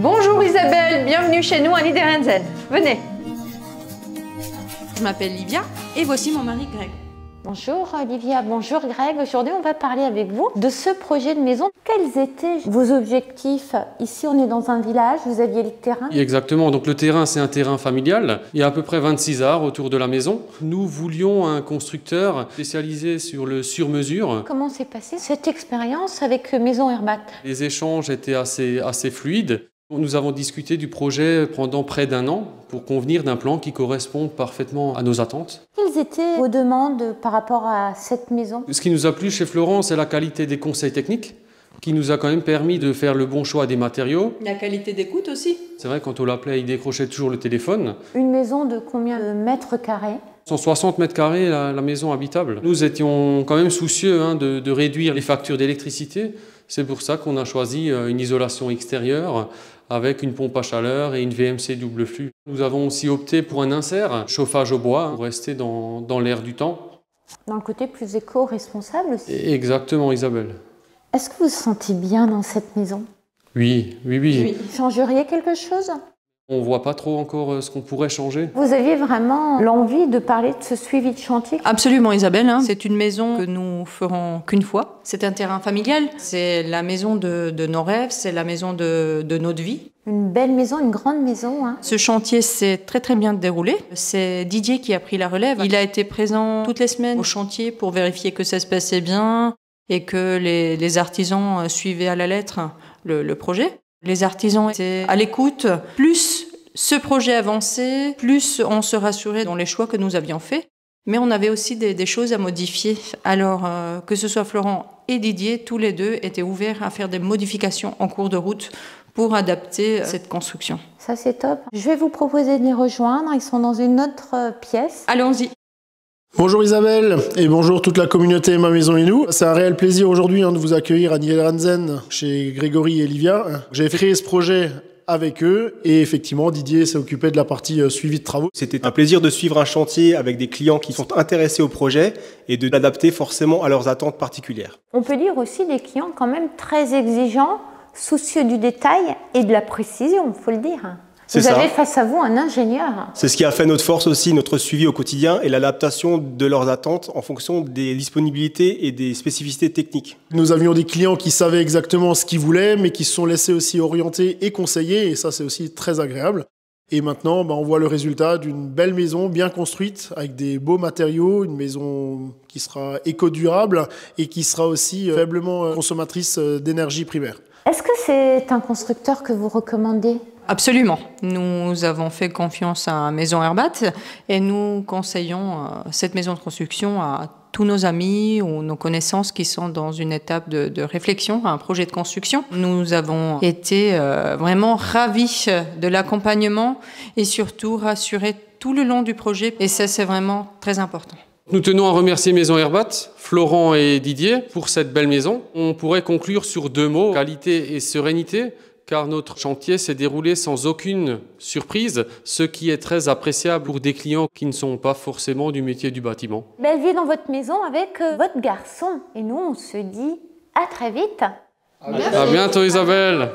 Bonjour Isabelle, bienvenue chez nous à Niederhansen. Venez. Je m'appelle Livia et voici mon mari Greg. Bonjour Olivia, bonjour Greg. Aujourd'hui, on va parler avec vous de ce projet de maison. Quels étaient vos objectifs? Ici, on est dans un village, vous aviez le terrain. Exactement, donc le terrain, c'est un terrain familial. Il y a à peu près 26 arts autour de la maison. Nous voulions un constructeur spécialisé sur le sur-mesure. Comment s'est passée cette expérience avec Maison Herbat? Les échanges étaient assez fluides. Nous avons discuté du projet pendant près d'un an pour convenir d'un plan qui corresponde parfaitement à nos attentes. Quelles étaient vos demandes par rapport à cette maison? Ce qui nous a plu chez Florent, c'est la qualité des conseils techniques qui nous a quand même permis de faire le bon choix des matériaux. La qualité d'écoute aussi. C'est vrai, quand on l'appelait, il décrochait toujours le téléphone. Une maison de combien de mètres carrés? 160 mètres carrés, la maison habitable. Nous étions quand même soucieux de réduire les factures d'électricité. C'est pour ça qu'on a choisi une isolation extérieure avec une pompe à chaleur et une VMC double flux. Nous avons aussi opté pour un insert, chauffage au bois, pour rester dans l'air du temps. Dans le côté plus éco-responsable aussi. Exactement, Isabelle. Est-ce que vous vous sentez bien dans cette maison? Oui. Changeriez quelque chose? On ne voit pas trop encore ce qu'on pourrait changer. Vous aviez vraiment l'envie de parler de ce suivi de chantier? Absolument Isabelle, c'est une maison que nous ferons qu'une fois. C'est un terrain familial, c'est la maison de nos rêves, c'est la maison de notre vie. Une belle maison, une grande maison. Ce chantier s'est très bien déroulé. C'est Didier qui a pris la relève. Il a été présent toutes les semaines au chantier pour vérifier que ça se passait bien et que les artisans suivaient à la lettre le projet. Les artisans étaient à l'écoute. Plus ce projet avançait, plus on se rassurait dans les choix que nous avions faits. Mais on avait aussi des choses à modifier. Alors que ce soit Florent et Didier, tous les deux étaient ouverts à faire des modifications en cours de route pour adapter cette construction. Ça c'est top. Je vais vous proposer de les rejoindre. Ils sont dans une autre pièce. Allons-y. Bonjour Isabelle et bonjour toute la communauté Ma Maison et Nous. C'est un réel plaisir aujourd'hui de vous accueillir à Niederhansen chez Grégory et Livia. J'ai créé ce projet avec eux et effectivement Didier s'est occupé de la partie suivi de travaux. C'était un plaisir de suivre un chantier avec des clients qui sont intéressés au projet et de l'adapter forcément à leurs attentes particulières. On peut dire aussi des clients quand même très exigeants, soucieux du détail et de la précision, il faut le dire. Vous avez face à vous un ingénieur. C'est ce qui a fait notre force aussi, notre suivi au quotidien et l'adaptation de leurs attentes en fonction des disponibilités et des spécificités techniques. Nous avions des clients qui savaient exactement ce qu'ils voulaient, mais qui se sont laissés aussi orienter et conseiller, et ça c'est aussi très agréable. Et maintenant, on voit le résultat d'une belle maison bien construite, avec des beaux matériaux, une maison qui sera éco-durable et qui sera aussi faiblement consommatrice d'énergie primaire. Est-ce que c'est un constructeur que vous recommandez ? Absolument. Nous avons fait confiance à Maison Herbat et nous conseillons cette maison de construction à tous nos amis ou nos connaissances qui sont dans une étape de réflexion à un projet de construction. Nous avons été vraiment ravis de l'accompagnement et surtout rassurés tout le long du projet et ça c'est vraiment très important. Nous tenons à remercier Maison Herbat, Florent et Didier pour cette belle maison. On pourrait conclure sur deux mots, qualité et sérénité, car notre chantier s'est déroulé sans aucune surprise, ce qui est très appréciable pour des clients qui ne sont pas forcément du métier du bâtiment. Belle vie dans votre maison avec votre garçon. Et nous, on se dit à très vite. À bientôt Isabelle.